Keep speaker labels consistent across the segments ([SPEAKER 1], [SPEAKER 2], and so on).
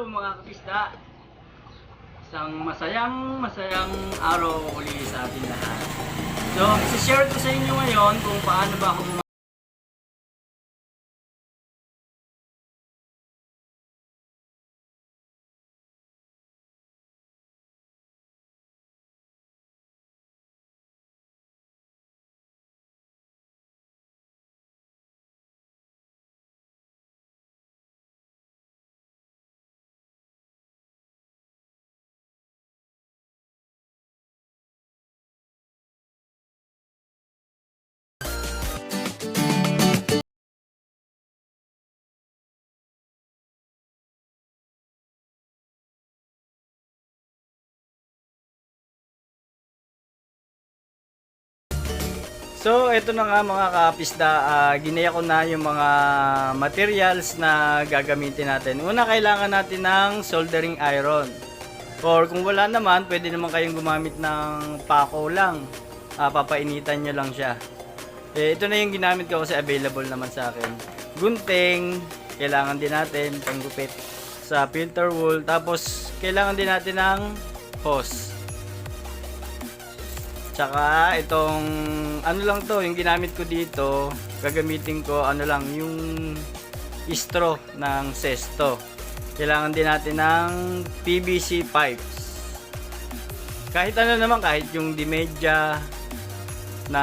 [SPEAKER 1] Hello mga kapisda. Isang masayang araw uli sa ating lahat. So, isi-share ko sa inyo ngayon kung paano ba ako So, ito na nga mga kapisda, ginaya ko na yung mga materials na gagamitin natin. Una, kailangan natin ng soldering iron. Or kung wala naman, pwede naman kayong gumamit ng pako lang. Papainitan nyo lang siya. Ito na yung ginamit ko kasi available naman sa akin. Gunting, kailangan din natin, panggupit sa filter wool. Tapos, kailangan din natin ng hose. Tsaka itong ano lang to, yung ginamit ko dito, gagamitin ko ano lang, yung straw ng sesto. Kailangan din natin ng PVC pipes. Kahit ano naman, kahit yung Dimedya na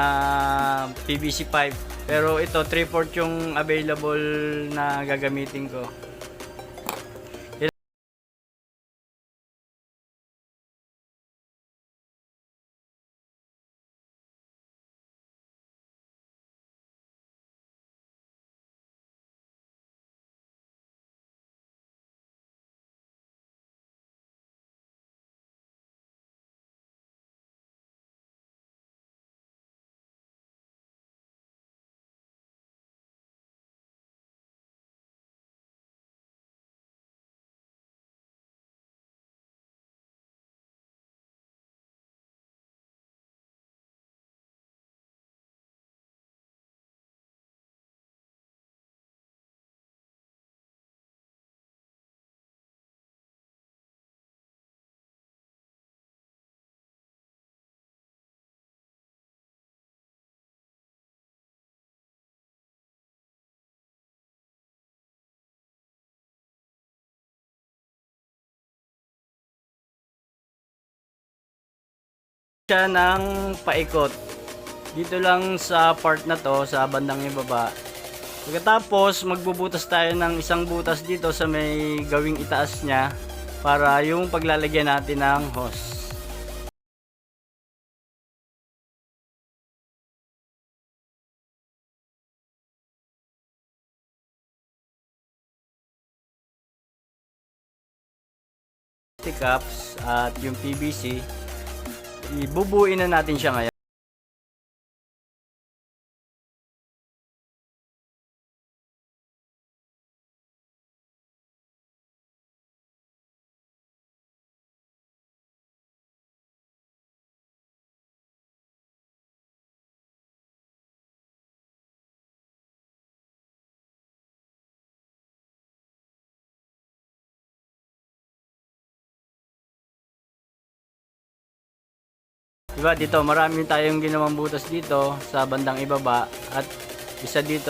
[SPEAKER 1] PVC pipe. Pero ito 3/4 yung available na gagamitin ko. Siya ng paikot dito lang sa part na to, sa bandang ibaba. Pagkatapos magbubutas tayo ng isang butas dito sa may gawing itaas niya para yung paglalagyan natin ng hose. Cups at yung PVC, ibubuin na natin siya ngayon. Diba dito marami tayong ginawang butas dito sa bandang ibaba at isa dito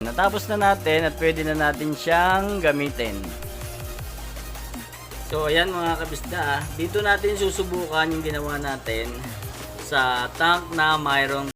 [SPEAKER 1] Natapos na natin at pwede na natin siyang gamitin. So ayan mga kabisda, dito natin susubukan yung ginawa natin sa tank na mayroong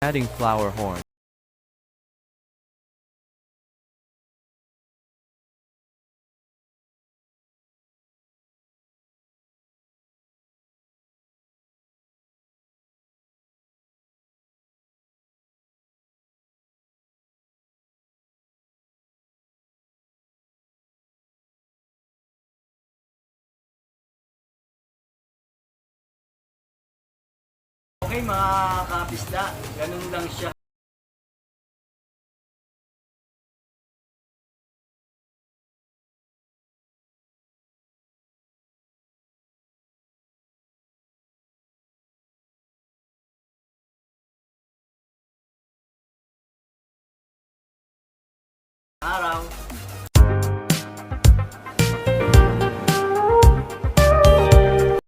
[SPEAKER 2] Adding flower horn.
[SPEAKER 1] okay mga kabisda, ganun lang siya. Araw.